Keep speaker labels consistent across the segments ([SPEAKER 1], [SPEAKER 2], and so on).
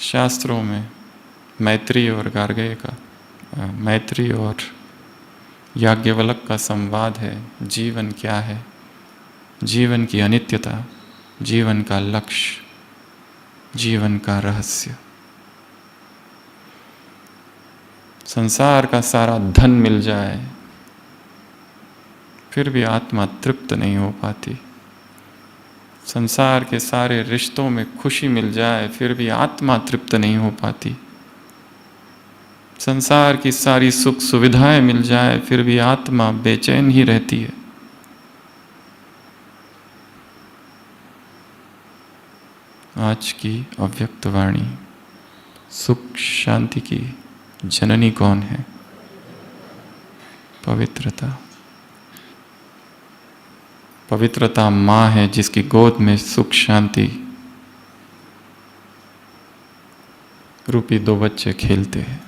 [SPEAKER 1] शास्त्रों में मैत्री और गार्गेय का मैत्री और याज्ञवल्क्य का संवाद है। जीवन क्या है, जीवन की अनित्यता, जीवन का लक्ष्य, जीवन का रहस्य। संसार का सारा धन मिल जाए फिर भी आत्मा तृप्त नहीं हो पाती। संसार के सारे रिश्तों में खुशी मिल जाए फिर भी आत्मा तृप्त नहीं हो पाती। संसार की सारी सुख सुविधाएं मिल जाए फिर भी आत्मा बेचैन ही रहती है। आज की अव्यक्त वाणी सुख शांति की जननी कौन है? पवित्रता। पवित्रता माँ है जिसकी गोद में सुख शांति रूपी दो बच्चे खेलते हैं।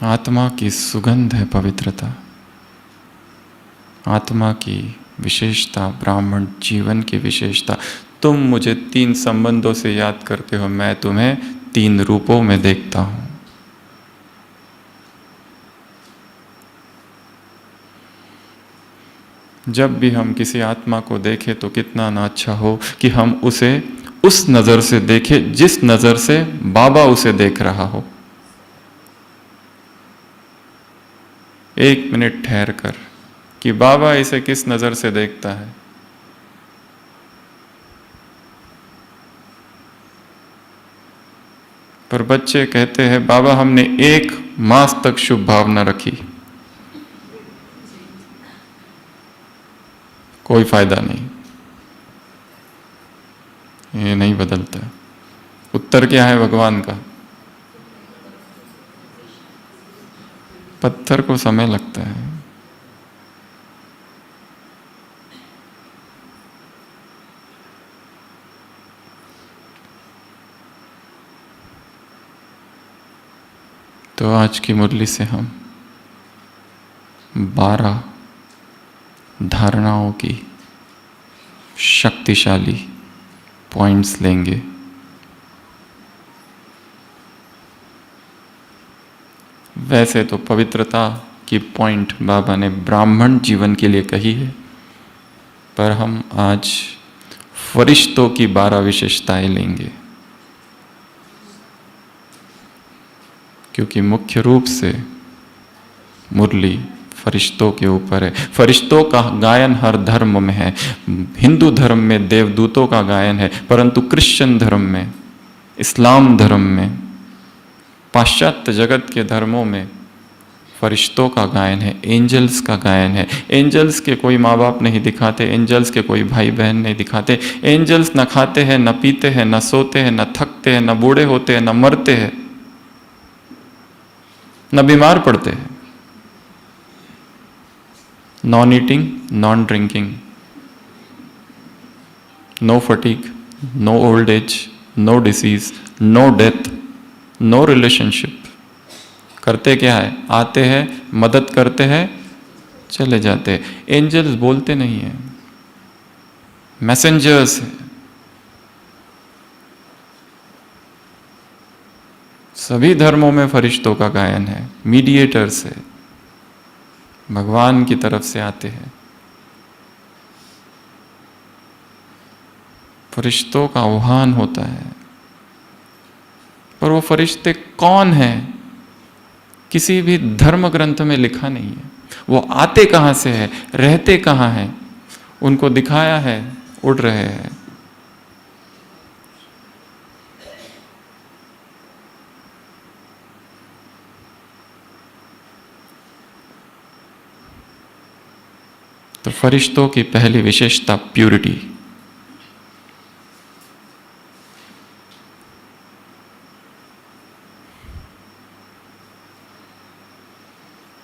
[SPEAKER 1] आत्मा की सुगंध है पवित्रता। आत्मा की विशेषता, ब्राह्मण जीवन की विशेषता। तुम मुझे 3 संबंधों से याद करते हो, मैं तुम्हें 3 रूपों में देखता हूं। जब भी हम किसी आत्मा को देखें तो कितना ना अच्छा हो कि हम उसे उस नजर से देखें जिस नजर से बाबा उसे देख रहा हो। 1 मिनट ठहर कर कि बाबा इसे किस नजर से देखता है। पर बच्चे कहते हैं बाबा हमने 1 मास तक शुभ भावना रखी, कोई फायदा नहीं, ये नहीं बदलता। उत्तर क्या है भगवान का? पत्थर को समय लगता है। तो आज की मुरली से हम 12 धारणाओं की शक्तिशाली पॉइंट्स लेंगे। वैसे तो पवित्रता की पॉइंट बाबा ने ब्राह्मण जीवन के लिए कही है, पर हम आज फरिश्तों की 12 विशेषताएं लेंगे, क्योंकि मुख्य रूप से मुरली फरिश्तों के ऊपर है। फरिश्तों का गायन हर धर्म में है। हिंदू धर्म में देवदूतों का गायन है, परंतु क्रिश्चियन धर्म में, इस्लाम धर्म में, पाश्चात्य जगत के धर्मों में फरिश्तों का गायन है, एंजल्स का गायन है। एंजल्स के कोई माँ बाप नहीं दिखाते, एंजल्स के कोई भाई बहन नहीं दिखाते। एंजल्स न खाते हैं, न पीते हैं, न सोते हैं, न थकते हैं, न बूढ़े होते हैं, न मरते हैं, न बीमार पड़ते हैं। Non eating, non drinking, no fatigue, no old age, no disease, no death, no relationship. करते क्या है? आते हैं, मदद करते हैं, चले जाते हैं। एंजल्स बोलते नहीं हैं, मैसेंजर्स हैं। सभी धर्मों में फरिश्तों का गायन है, मीडिएटर्स है, भगवान की तरफ से आते हैं। फरिश्तों का आह्वान होता है, पर वो फरिश्ते कौन हैं किसी भी धर्म ग्रंथ में लिखा नहीं है। वो आते कहाँ से है, रहते कहाँ हैं, उनको दिखाया है, उड़ रहे हैं। तो फरिश्तों की पहली विशेषता प्यूरिटी।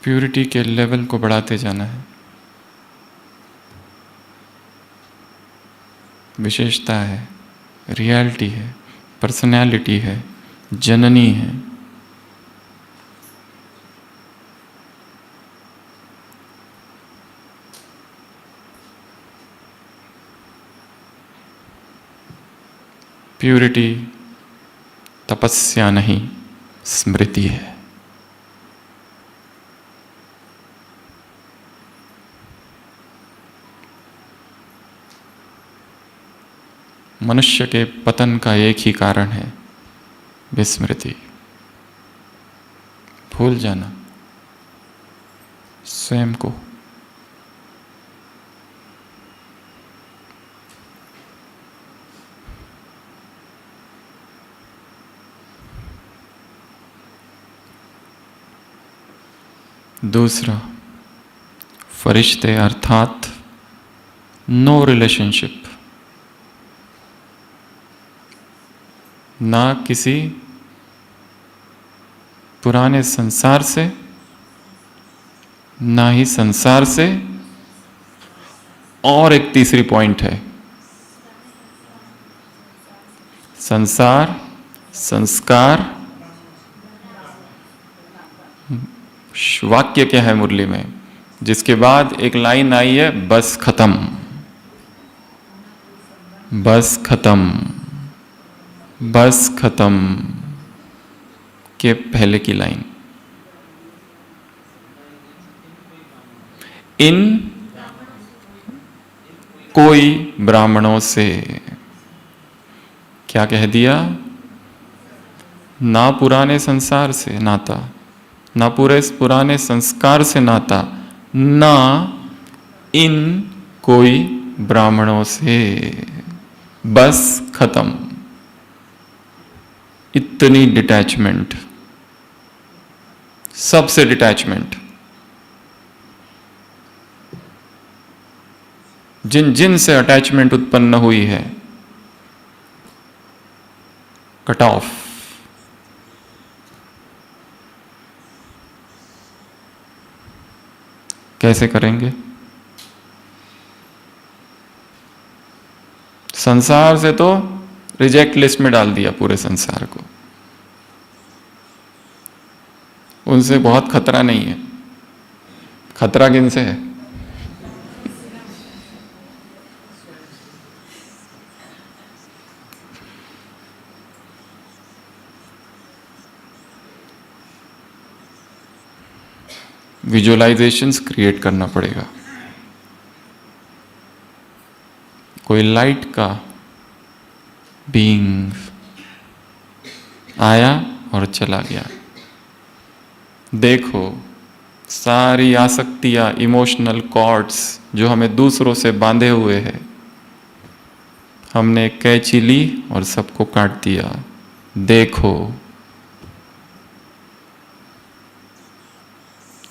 [SPEAKER 1] प्यूरिटी के लेवल को बढ़ाते जाना है। विशेषता है, रियलिटी है, पर्सनैलिटी है, जननी है। प्यूरिटी तपस्या नहीं, स्मृति है। मनुष्य के पतन का एक ही कारण है, विस्मृति, भूल जाना स्वयं को। दूसरा, फरिश्ते अर्थात नो रिलेशनशिप, ना किसी पुराने संसार से, ना ही संसार से। और एक तीसरी पॉइंट है, संसार, संस्कार। वाक्य क्या है मुरली में, जिसके बाद एक लाइन आई है, बस खत्म, बस खत्म, बस खत्म के पहले की लाइन, इन कोई ब्राह्मणों से। क्या कह दिया? ना पुराने संसार से नाता, ना पूरे पुराने संस्कार से नाता, ना इन कोई ब्राह्मणों से, बस खत्म। इतनी डिटैचमेंट, सबसे डिटैचमेंट। जिन जिन से अटैचमेंट उत्पन्न हुई है, कट ऑफ। कैसे करेंगे? संसार से तो रिजेक्ट लिस्ट में डाल दिया पूरे संसार को, उनसे बहुत खतरा नहीं है। खतरा किन से है? विजुअलाइजेशंस क्रिएट करना पड़ेगा। कोई लाइट का बीइंग आया और चला गया। देखो, सारी आसक्तियां, इमोशनल कॉर्ड्स जो हमें दूसरों से बांधे हुए हैं, हमने कैंची ली और सबको काट दिया। देखो,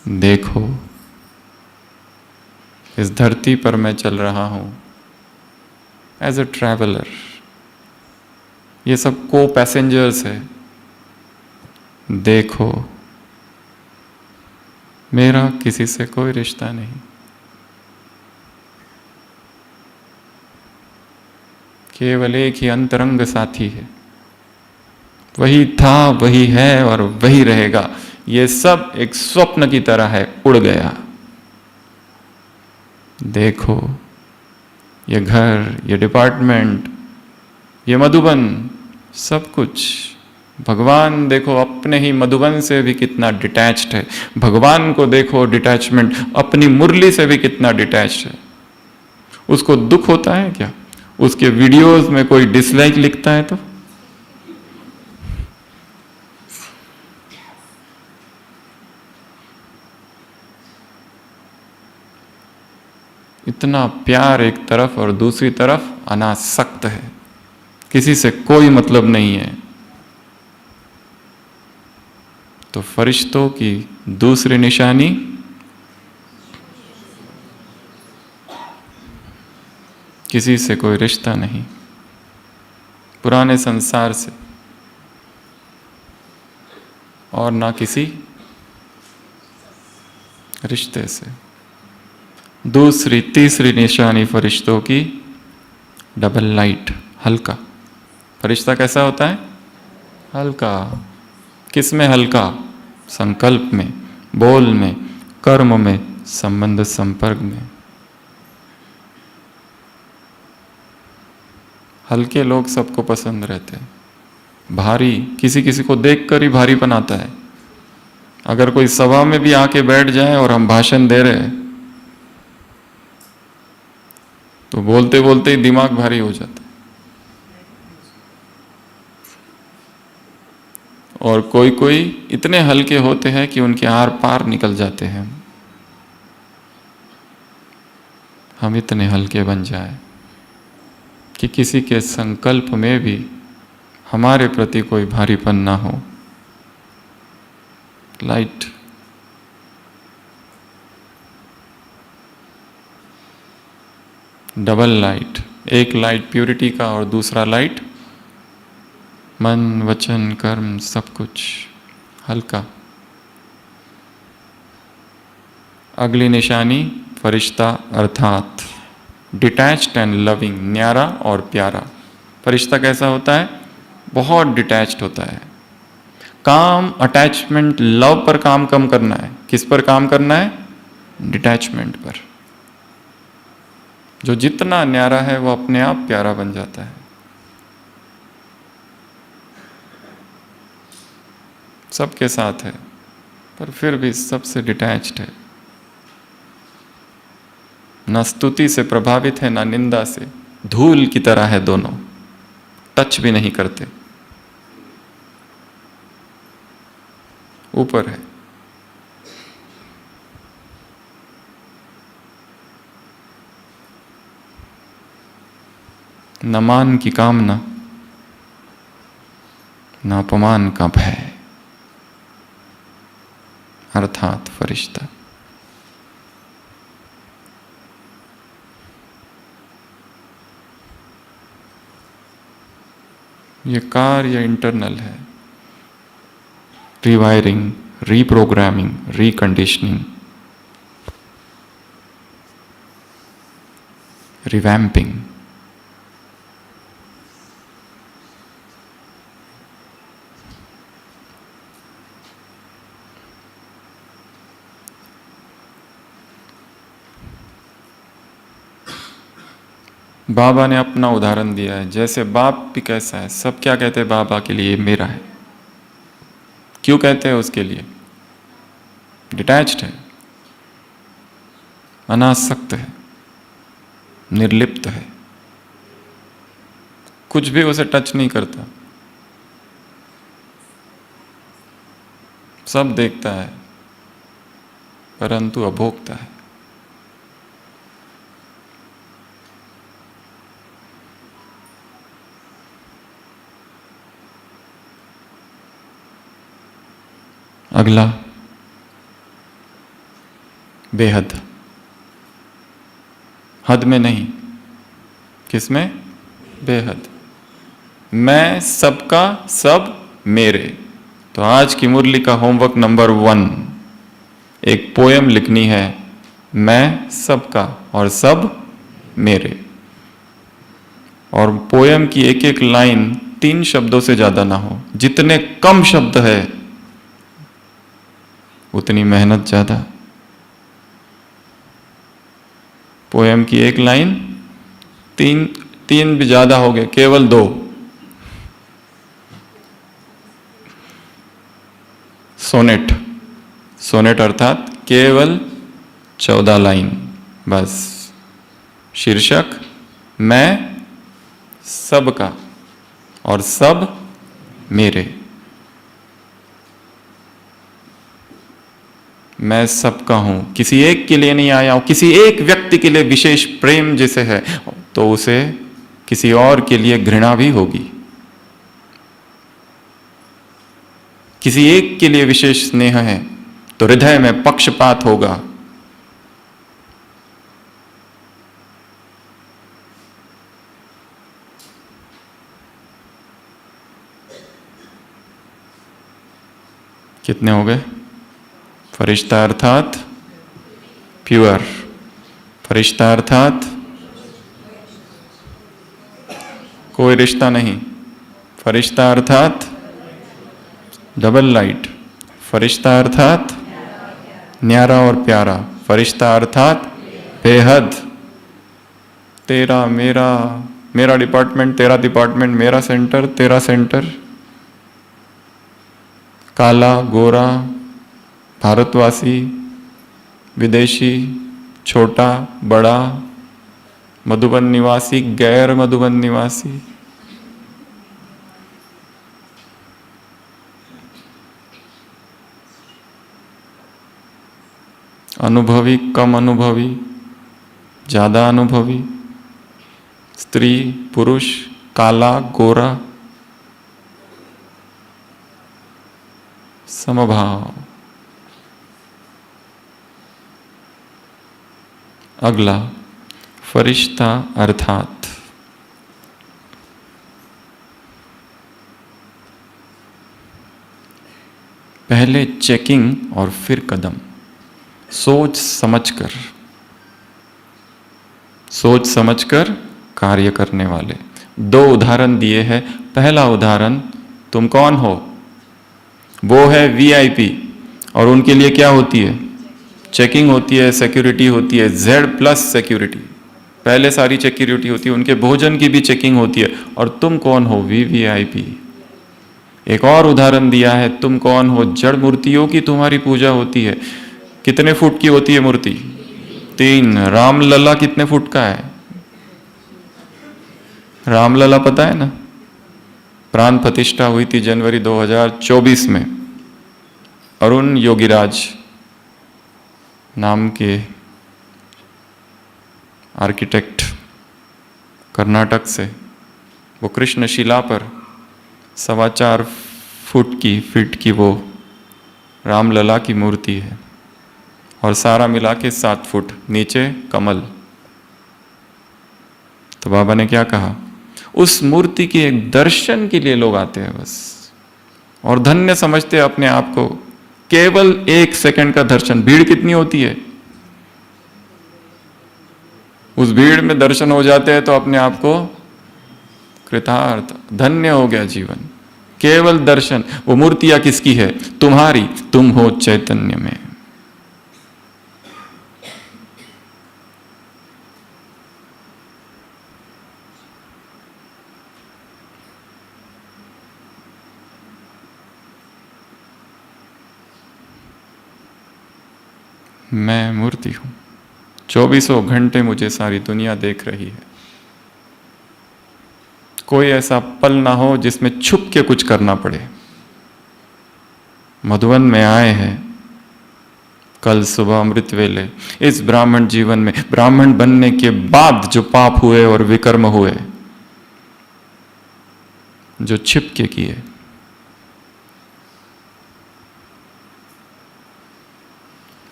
[SPEAKER 1] देखो, इस धरती पर मैं चल रहा हूं एज अ ट्रैवलर। ये सब को पैसेंजर्स है। देखो, मेरा किसी से कोई रिश्ता नहीं। केवल एक ही अंतरंग साथी है, वही था, वही है और वही रहेगा। ये सब एक स्वप्न की तरह है, उड़ गया। देखो, ये घर, ये डिपार्टमेंट, ये मधुबन, सब कुछ। भगवान देखो अपने ही मधुबन से भी कितना डिटैच्ड है। भगवान को देखो डिटैचमेंट, अपनी मुरली से भी कितना डिटैच्ड है। उसको दुख होता है क्या? उसके वीडियोस में कोई डिसलाइक लिखता है तो? इतना प्यार एक तरफ और दूसरी तरफ अनासक्त है, किसी से कोई मतलब नहीं है। तो फरिश्तों की दूसरी निशानी किसी से कोई रिश्ता नहीं, पुराने संसार से, और ना किसी रिश्ते से। दूसरी तीसरी निशानी फरिश्तों की डबल लाइट, हल्का। फरिश्ता कैसा होता है? हल्का। किस में हल्का? संकल्प में, बोल में, कर्म में, संबंध संपर्क में। हल्के लोग सबको पसंद रहते हैं, भारी किसी किसी को देखकर ही भारीपन आता है। अगर कोई सभा में भी आके बैठ जाए और हम भाषण दे रहे हैं तो बोलते बोलते ही दिमाग भारी हो जाता है। और कोई कोई इतने हल्के होते हैं कि उनके आर पार निकल जाते हैं। हम इतने हल्के बन जाए कि किसी के संकल्प में भी हमारे प्रति कोई भारीपन ना हो। लाइट, डबल लाइट, एक लाइट प्यूरिटी का और दूसरा लाइट मन वचन कर्म सब कुछ हल्का। अगली निशानी फरिश्ता अर्थात डिटैच्ड एंड लविंग, न्यारा और प्यारा। फरिश्ता कैसा होता है? बहुत डिटैच्ड होता है। काम, अटैचमेंट, लव पर काम कम करना है। किस पर काम करना है? डिटैचमेंट पर। जो जितना न्यारा है वो अपने आप प्यारा बन जाता है। सबके साथ है पर फिर भी सबसे डिटैच्ड है। ना स्तुति से प्रभावित है ना निंदा से, धूल की तरह है दोनों, टच भी नहीं करते, ऊपर है। न मान की कामना, न अपमान का भय, अर्थात फरिश्ता। ये कार्य इंटरनल है, रिवायरिंग, रीप्रोग्रामिंग, रिकंडीशनिंग, रिवैम्पिंग। बाबा ने अपना उदाहरण दिया है। जैसे बाप भी कैसा है, सब क्या कहते हैं बाबा के लिए? मेरा है। क्यों कहते हैं उसके लिए? डिटैच्ड है, अनासक्त है, निर्लिप्त है, कुछ भी उसे टच नहीं करता, सब देखता है परंतु अभोक्ता है। अगला बेहद, हद में नहीं, किसमें? बेहद। मैं सबका सब मेरे। तो आज की मुरली का होमवर्क नंबर 1, एक पोयम लिखनी है, मैं सबका और सब मेरे। और पोयम की एक एक लाइन 3 शब्दों से ज्यादा ना हो। जितने कम शब्द है उतनी मेहनत ज्यादा। पोयम की एक लाइन, तीन भी ज्यादा हो गए, केवल 2। सोनेट, सोनेट अर्थात केवल 14 लाइन बस। शीर्षक मैं सबका और सब मेरे। मैं सबका हूं, किसी एक के लिए नहीं आया हूं। किसी एक व्यक्ति के लिए विशेष प्रेम जिसे है तो उसे किसी और के लिए घृणा भी होगी। किसी एक के लिए विशेष स्नेह है तो हृदय में पक्षपात होगा। कितने हो गए? फरिश्ता अर्थात प्योर, फरिश्ता अर्थात कोई रिश्ता नहीं, फरिश्ता अर्थात डबल लाइट, फरिश्ता अर्थात न्यारा और प्यारा, फरिश्ता अर्थात बेहद। तेरा मेरा मेरा डिपार्टमेंट, तेरा डिपार्टमेंट, मेरा सेंटर, तेरा सेंटर, काला, गोरा, भारतवासी, विदेशी, छोटा, बड़ा, मधुबन निवासी, गैर मधुबन निवासी, अनुभवी, कम अनुभवी, ज्यादा अनुभवी, स्त्री, पुरुष, काला, गोरा, समभाव। अगला, फरिश्ता अर्थात पहले चेकिंग और फिर कदम। सोच समझकर कार्य करने वाले। दो उदाहरण दिए हैं। पहला उदाहरण, तुम कौन हो? वो है वीआईपी, और उनके लिए क्या होती है? चेकिंग होती है, सिक्योरिटी होती है, Z+ सिक्योरिटी। पहले सारी सिक्योरिटी होती है, उनके भोजन की भी चेकिंग होती है। और तुम कौन हो? वीवीआईपी। एक और उदाहरण दिया है, तुम कौन हो? जड़ मूर्तियों की तुम्हारी पूजा होती है। कितने फुट की होती है मूर्ति? 3। रामलला कितने फुट का है? रामलला पता है ना? प्राण प्रतिष्ठा हुई थी जनवरी 2024 में। अरुण योगीराज नाम के आर्किटेक्ट, कर्नाटक से, वो कृष्ण शिला पर 4.25 फीट की वो रामलला की मूर्ति है, और सारा मिला के 7 फुट, नीचे कमल। तो बाबा ने क्या कहा? उस मूर्ति के एक दर्शन के लिए लोग आते हैं बस, और धन्य समझते हैं अपने आप को। केवल 1 सेकंड का दर्शन। भीड़ कितनी होती है? उस भीड़ में दर्शन हो जाते हैं तो अपने आप को कृतार्थ, धन्य हो गया जीवन। केवल दर्शन। वो मूर्तियां किसकी है? तुम्हारी। तुम हो चैतन्य में। मैं मूर्ति हूं। 24 घंटे मुझे सारी दुनिया देख रही है। कोई ऐसा पल ना हो जिसमें छुप के कुछ करना पड़े। मधुबन में आए हैं कल सुबह अमृत वेले। इस ब्राह्मण जीवन में, ब्राह्मण बनने के बाद जो पाप हुए और विकर्म हुए, जो छिप के किए,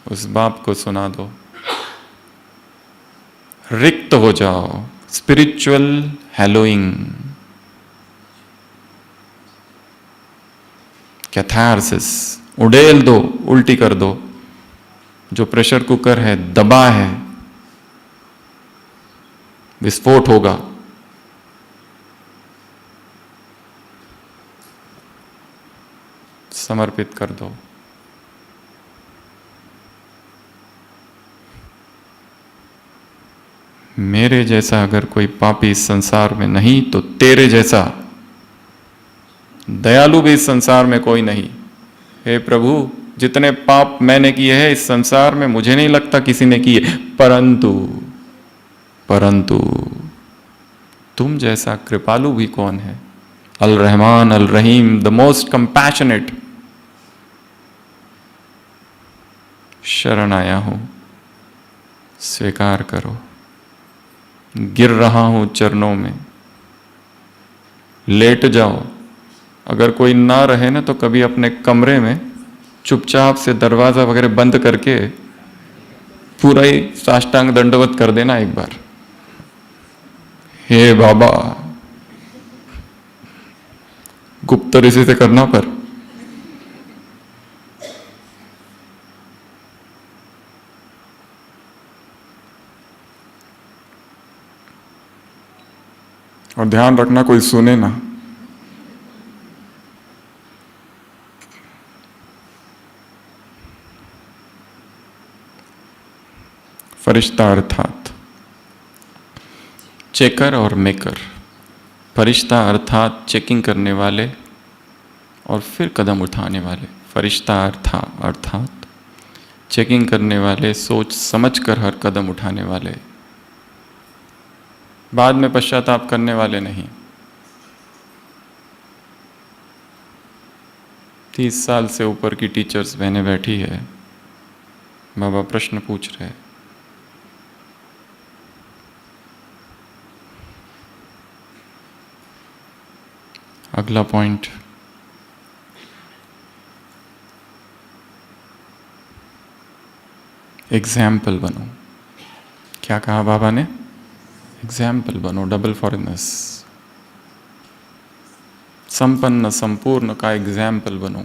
[SPEAKER 1] उस बाप को सुना दो। रिक्त हो जाओ। Spiritual हैलोइंग, catharsis. उड़ेल दो, उल्टी कर दो। जो प्रेशर कुकर है, दबा है, विस्फोट होगा। समर्पित कर दो। मेरे जैसा अगर कोई पापी इस संसार में नहीं, तो तेरे जैसा दयालु भी इस संसार में कोई नहीं। हे प्रभु, जितने पाप मैंने किए हैं इस संसार में, मुझे नहीं लगता किसी ने किए, परंतु तुम जैसा कृपालु भी कौन है? अल रहमान अल रहीम, द मोस्ट कंपैशनेट। शरण आया हूं, स्वीकार करो। गिर रहा हूं चरणों में। लेट जाओ। अगर कोई ना रहे ना, तो कभी अपने कमरे में चुपचाप से दरवाजा वगैरह बंद करके पूरा ही साष्टांग दंडवत कर देना एक बार। हे बाबा, गुप्त ऋषि से करना पर। और ध्यान रखना कोई सुने ना। फरिश्ता अर्थात चेकर और मेकर। फरिश्ता अर्थात चेकिंग करने वाले और फिर कदम उठाने वाले। फरिश्ता अर्थात चेकिंग करने वाले, सोच समझ कर हर कदम उठाने वाले, बाद में पश्चाताप करने वाले नहीं। 30 साल से ऊपर की टीचर्स बहनें बैठी है, बाबा प्रश्न पूछ रहे। अगला पॉइंट, एग्जाम्पल बनो। क्या कहा बाबा ने? एग्जाम्पल बनो, डबल फॉरेनर्स। संपन्न संपूर्ण का एग्जाम्पल बनो,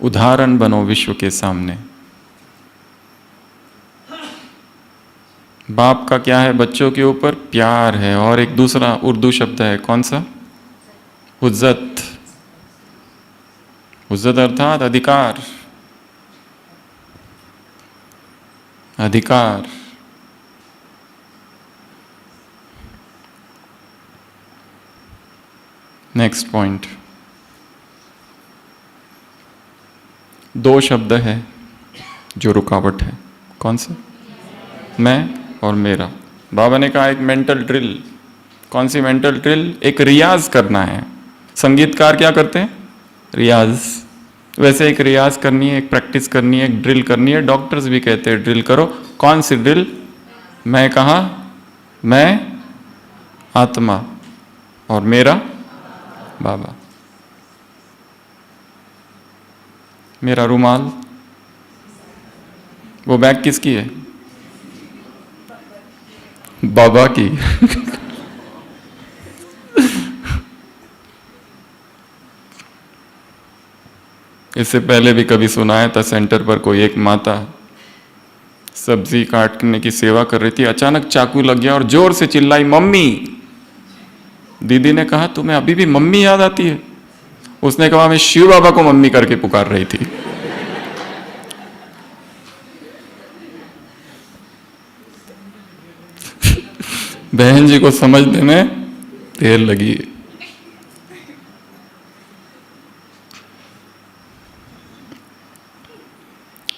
[SPEAKER 1] उदाहरण बनो विश्व के सामने। बाप का क्या है बच्चों के ऊपर? प्यार है, और एक दूसरा उर्दू शब्द है, कौन सा? उज्जत। उज्जत अर्थात अधिकार। अधिकार। नेक्स्ट पॉइंट, 2 शब्द है जो रुकावट है, कौन सा? मैं और मेरा। बाबा ने कहा एक मेंटल ड्रिल। कौन सी मेंटल ड्रिल? एक रियाज करना है। संगीतकार क्या करते हैं? रियाज। वैसे एक रियाज करनी है, एक प्रैक्टिस करनी है, एक ड्रिल करनी है। डॉक्टर्स भी कहते हैं ड्रिल करो। कौन सी ड्रिल? मैं कहा? मैं आत्मा और मेरा बाबा। मेरा रुमाल, वो बैग किसकी है? बाबा की। इससे पहले भी कभी सुनाया था, सेंटर पर कोई एक माता सब्जी काटने की सेवा कर रही थी, अचानक चाकू लग गया और जोर से चिल्लाई, मम्मी। दीदी ने कहा तुम्हें अभी भी मम्मी याद आती है? उसने कहा मैं शिव बाबा को मम्मी करके पुकार रही थी। बहन जी को समझने में देर लगी।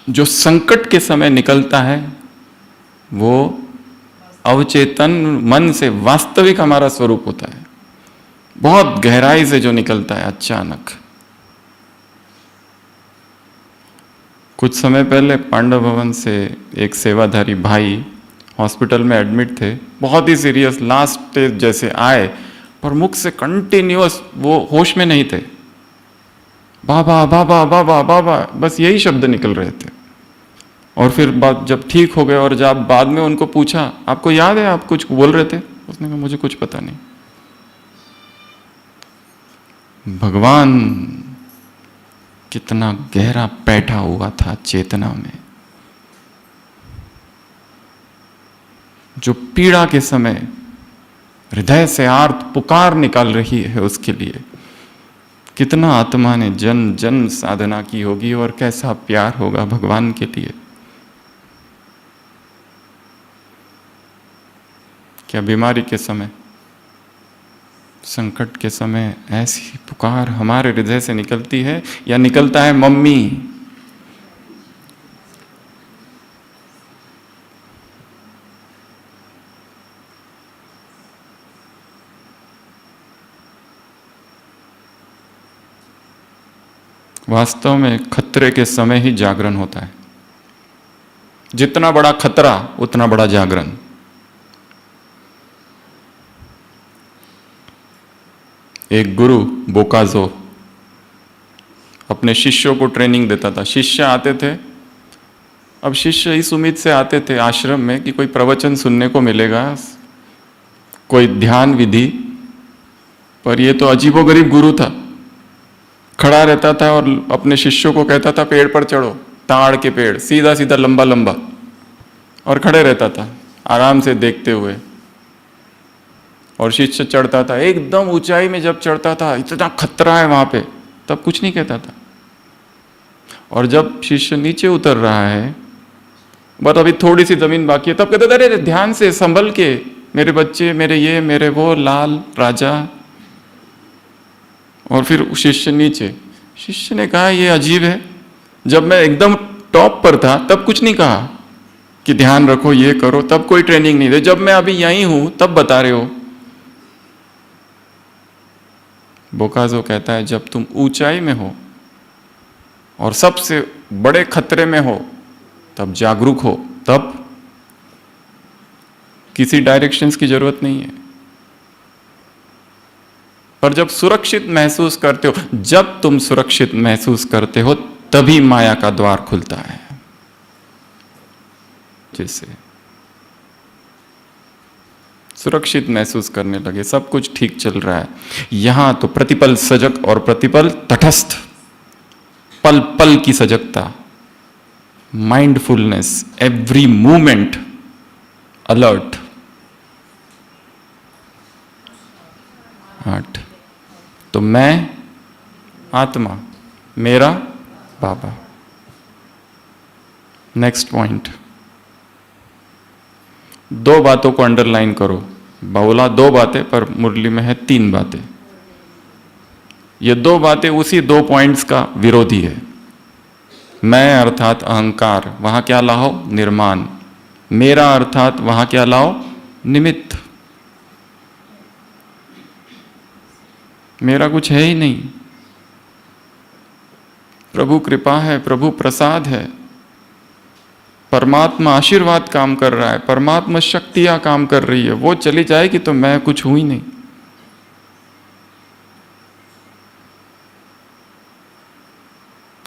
[SPEAKER 1] जो संकट के समय निकलता है वो अवचेतन मन से वास्तविक हमारा स्वरूप होता है, बहुत गहराई से जो निकलता है अचानक। कुछ समय पहले पांडव भवन से एक सेवाधारी भाई हॉस्पिटल में एडमिट थे, बहुत ही सीरियस, लास्ट स्टेज जैसे आए, पर मुख से कंटिन्यूअस वो होश में नहीं थे, बाबा बाबा बाबा बाबा, बस यही शब्द निकल रहे थे। और फिर बात जब ठीक हो गए और जब बाद में उनको पूछा आपको याद है आप कुछ बोल रहे थे? उसने कहा मुझे कुछ पता नहीं। भगवान कितना गहरा बैठा हुआ था चेतना में, जो पीड़ा के समय हृदय से आर्त पुकार निकाल रही है उसके लिए। कितना आत्मा ने जन जन साधना की होगी और कैसा प्यार होगा भगवान के लिए। क्या बीमारी के समय, संकट के समय ऐसी पुकार हमारे हृदय से निकलती है या निकलता है मम्मी? वास्तव में खतरे के समय ही जागरण होता है। जितना बड़ा खतरा उतना बड़ा जागरण। एक गुरु बोकाजो अपने शिष्यों को ट्रेनिंग देता था। शिष्य आते थे, अब शिष्य इस उम्मीद से आते थे आश्रम में कि कोई प्रवचन सुनने को मिलेगा, कोई ध्यान विधि, पर ये तो अजीबोगरीब गुरु था। खड़ा रहता था और अपने शिष्यों को कहता था पेड़ पर चढ़ो, ताड़ के पेड़, सीधा सीधा लंबा लंबा, और खड़े रहता था आराम से देखते हुए। और शिष्य चढ़ता था, एकदम ऊंचाई में जब चढ़ता था, इतना खतरा है वहां पे, तब कुछ नहीं कहता था। और जब शिष्य नीचे उतर रहा है, बस अभी थोड़ी सी जमीन बाकी है, तब कहते थे अरे ध्यान से, संभल के, मेरे बच्चे, मेरे ये, मेरे वो, लाल राजा। और फिर शिष्य नीचे। शिष्य ने कहा ये अजीब है, जब मैं एकदम टॉप पर था तब कुछ नहीं कहा कि ध्यान रखो, ये करो, तब कोई ट्रेनिंग नहीं दे, जब मैं अभी यहीं हूं तब बता रहे हो। बोकाजो कहता है जब तुम ऊंचाई में हो और सबसे बड़े खतरे में हो तब जागरूक हो, तब किसी डायरेक्शंस की जरूरत नहीं है। पर जब सुरक्षित महसूस करते हो, जब तुम सुरक्षित महसूस करते हो तभी माया का द्वार खुलता है। जैसे सुरक्षित महसूस करने लगे, सब कुछ ठीक चल रहा है, यहां तो प्रतिपल सजग और प्रतिपल तटस्थ, पल पल की सजगता, माइंडफुलनेस, एवरी मूवमेंट अलर्ट। 8, तो मैं आत्मा, मेरा बाबा। नेक्स्ट पॉइंट, 2 बातों को अंडरलाइन करो। बोला 2 बातें, पर मुरली में है 3 बातें। ये 2 बातें उसी 2 पॉइंट्स का विरोधी है। मैं अर्थात अहंकार, वहां क्या लाओ? निर्माण। मेरा अर्थात वहां क्या लाओ? निमित्त। मेरा कुछ है ही नहीं, प्रभु कृपा है, प्रभु प्रसाद है, परमात्मा आशीर्वाद काम कर रहा है, परमात्मा शक्तियां काम कर रही है, वो चली जाएगी तो मैं कुछ हूं ही नहीं।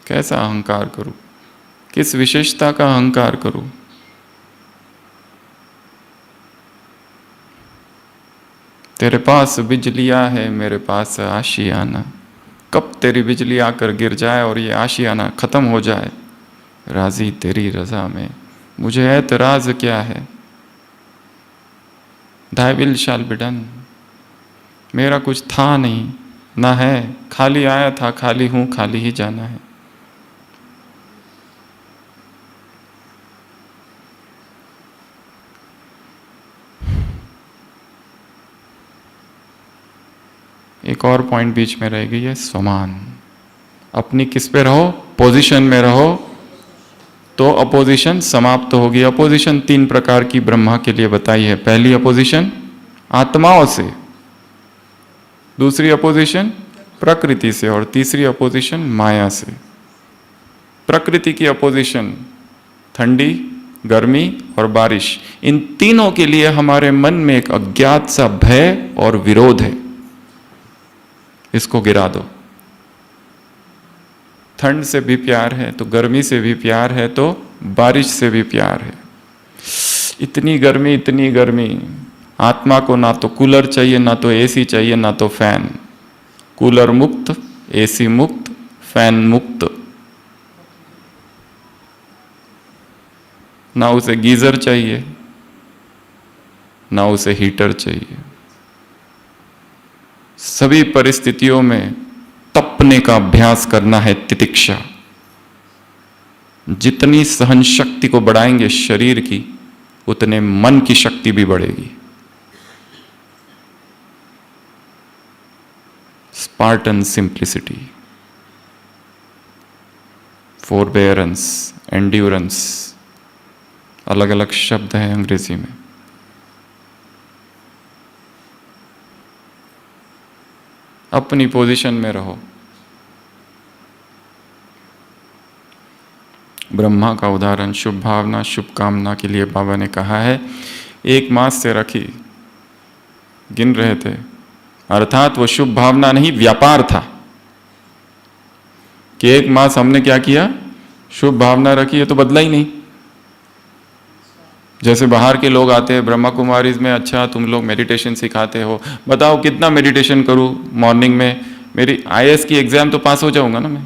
[SPEAKER 1] कैसा अहंकार करूं? किस विशेषता का अहंकार करूं? तेरे पास बिजलियां है, मेरे पास आशियाना। कब तेरी बिजली आकर गिर जाए और ये आशियाना खत्म हो जाए, राजी तेरी रजा में, मुझे एतराज क्या है। Thy will shall be done। मेरा कुछ था नहीं, ना है, खाली आया था, खाली हूं, खाली ही जाना है। एक और पॉइंट बीच में रह गई है, समान। अपनी किस पे रहो? पोजीशन में रहो, तो अपोजिशन समाप्त होगी। अपोजिशन 3 प्रकार की ब्रह्मा के लिए बताई है। पहली अपोजिशन आत्माओं से, दूसरी अपोजिशन प्रकृति से, और तीसरी अपोजिशन माया से। प्रकृति की अपोजिशन ठंडी, गर्मी और बारिश, इन तीनों के लिए हमारे मन में एक अज्ञात सा भय और विरोध है, इसको गिरा दो। ठंड से भी प्यार है तो गर्मी से भी प्यार है, तो बारिश से भी प्यार है। इतनी गर्मी, इतनी गर्मी, आत्मा को ना तो कूलर चाहिए, ना तो एसी चाहिए, ना तो फैन। कूलर मुक्त, एसी मुक्त, फैन मुक्त। ना उसे गीजर चाहिए, ना उसे हीटर चाहिए। सभी परिस्थितियों में तपने का अभ्यास करना है, तितिक्षा। जितनी सहन शक्ति को बढ़ाएंगे शरीर की, उतने मन की शक्ति भी बढ़ेगी। स्पार्टन सिंप्लिसिटी, फोरबेयरेंस, एंड्योरेंस, अलग अलग शब्द हैं अंग्रेजी में। अपनी पोजीशन में रहो। ब्रह्मा का उदाहरण, शुभ भावना, शुभ कामना के लिए बाबा ने कहा है। 1 मास से रखी, गिन रहे थे, अर्थात वो शुभ भावना नहीं, व्यापार था कि 1 मास हमने क्या किया? शुभ भावना रखी है, तो बदला ही नहीं। जैसे बाहर के लोग आते हैं ब्रह्मा कुमारीज में, अच्छा तुम लोग मेडिटेशन सिखाते हो, बताओ कितना मेडिटेशन करूं मॉर्निंग में? मेरी आईएएस की एग्जाम तो पास हो जाऊंगा ना मैं,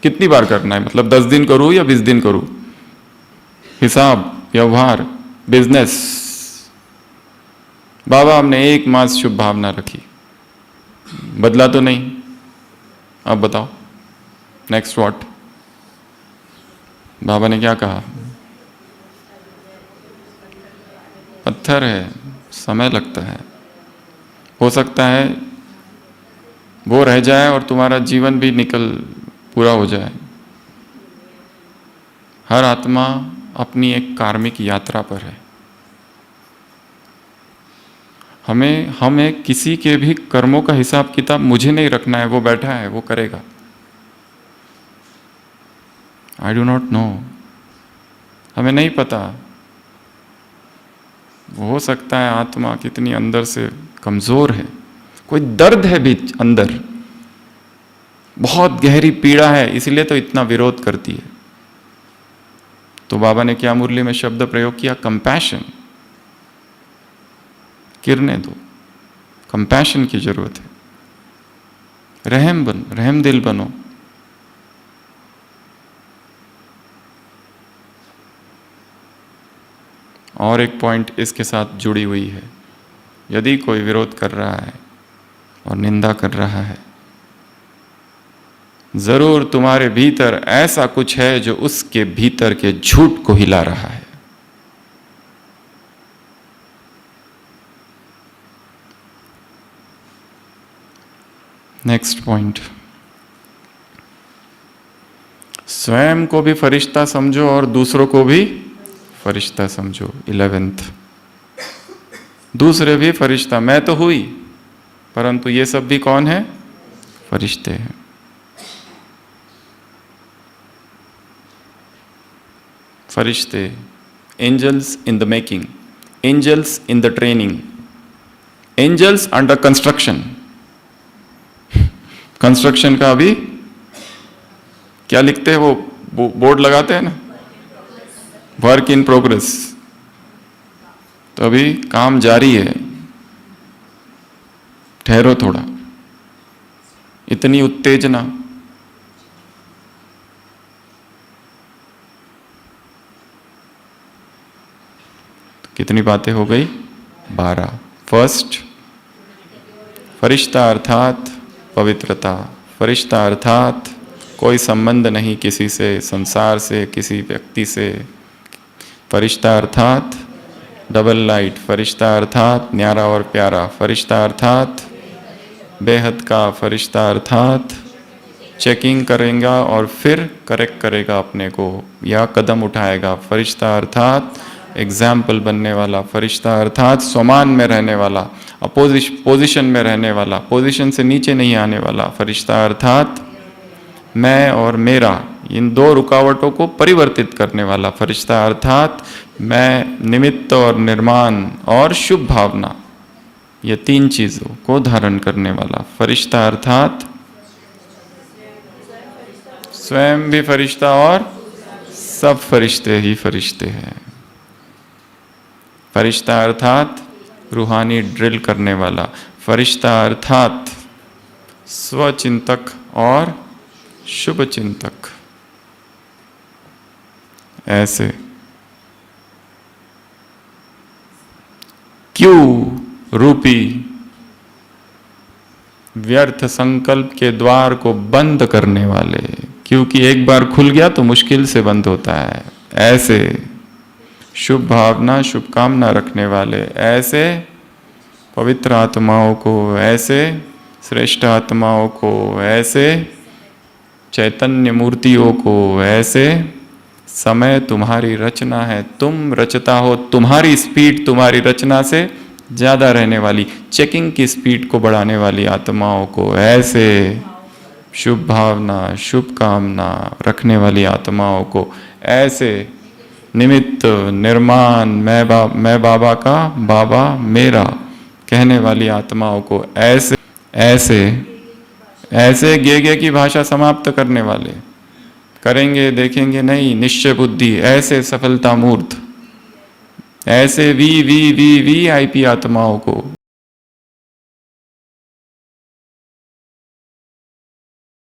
[SPEAKER 1] कितनी बार करना है? मतलब 10 दिन करूं या 20 दिन करूं? हिसाब, व्यवहार, बिजनेस। बाबा हमने 1 मास शुभ भावना रखी, बदला तो नहीं। अब बताओ नेक्स्ट व्हाट? बाबा ने क्या कहा? पत्थर है, समय लगता है। हो सकता है वो रह जाए और तुम्हारा जीवन भी पूरा हो जाए। हर आत्मा अपनी एक कार्मिक यात्रा पर है। हमें किसी के भी कर्मों का हिसाब किताब मुझे नहीं रखना है, वो बैठा है, वो करेगा। आई डू नॉट नो, हमें नहीं पता। हो सकता है आत्मा कितनी अंदर से कमजोर है, कोई दर्द है भी अंदर, बहुत गहरी पीड़ा है, इसलिए तो इतना विरोध करती है। तो बाबा ने क्या मुरली में शब्द प्रयोग किया? कंपैशन। गिरने दो, कंपैशन की जरूरत है। रहम दिल बनो। और एक पॉइंट इसके साथ जुड़ी हुई है, यदि कोई विरोध कर रहा है और निंदा कर रहा है, जरूर तुम्हारे भीतर ऐसा कुछ है जो उसके भीतर के झूठ को हिला रहा है। नेक्स्ट पॉइंट, स्वयं को भी फरिश्ता समझो और दूसरों को भी फरिश्ता समझो। 11th, दूसरे भी फरिश्ता, मैं तो हुई, परंतु ये सब भी कौन है? फरिश्ते हैं। फरिश्ते, angels in the making, angels in the training, angels under construction. Construction का अभी क्या लिखते हैं, वो बोर्ड लगाते हैं ना, वर्क इन प्रोग्रेस। तो अभी काम जारी है, ठहरो थोड़ा। इतनी उत्तेजना, तो कितनी बातें हो गई? 12। फर्स्ट, फरिश्ता अर्थात पवित्रता। फरिश्ता अर्थात कोई संबंध नहीं किसी से, संसार से, किसी व्यक्ति से। फरिश्ता अर्थात डबल लाइट। फरिश्ता अर्थात न्यारा और प्यारा। फरिश्ता अर्थात बेहद का। फरिश्ता अर्थात चेकिंग करेगा और फिर करेक्ट करेगा अपने को या कदम उठाएगा। फरिश्ता अर्थात एग्जाम्पल बनने वाला। फरिश्ता अर्थात स्वमान में रहने वाला, पोजीशन में रहने वाला, पोजीशन से नीचे नहीं आने वाला। फरिश्ता अर्थात मैं और मेरा, इन दो रुकावटों को परिवर्तित करने वाला। फरिश्ता अर्थात मैं, निमित्त और निर्माण और शुभ भावना, ये तीन चीजों को धारण करने वाला। फरिश्ता अर्थात स्वयं भी फरिश्ता और सब फरिश्ते ही फरिश्ते हैं। फरिश्ता अर्थात रूहानी ड्रिल करने वाला। फरिश्ता अर्थात स्वचिंतक और शुभ चिंतक। ऐसे क्यों रूपी व्यर्थ संकल्प के द्वार को बंद करने वाले, क्योंकि एक बार खुल गया तो मुश्किल से बंद होता है। ऐसे शुभ भावना, शुभकामना रखने वाले, ऐसे पवित्र आत्माओं को, ऐसे श्रेष्ठ आत्माओं को, ऐसे चैतन्य मूर्तियों को, ऐसे समय तुम्हारी रचना है, तुम रचता हो, तुम्हारी स्पीड तुम्हारी रचना से ज्यादा रहने वाली, चेकिंग की स्पीड को बढ़ाने वाली आत्माओं को, ऐसे शुभ भावना, शुभ कामना रखने वाली आत्माओं को, ऐसे निमित्त, निर्माण, मैं बाबा का, बाबा मेरा कहने वाली आत्माओं को, ऐसे ऐसे ऐसे गे की भाषा समाप्त करने वाले, करेंगे देखेंगे नहीं, निश्चय बुद्धि, ऐसे सफलता मूर्त, ऐसे वी VIP आत्माओं को,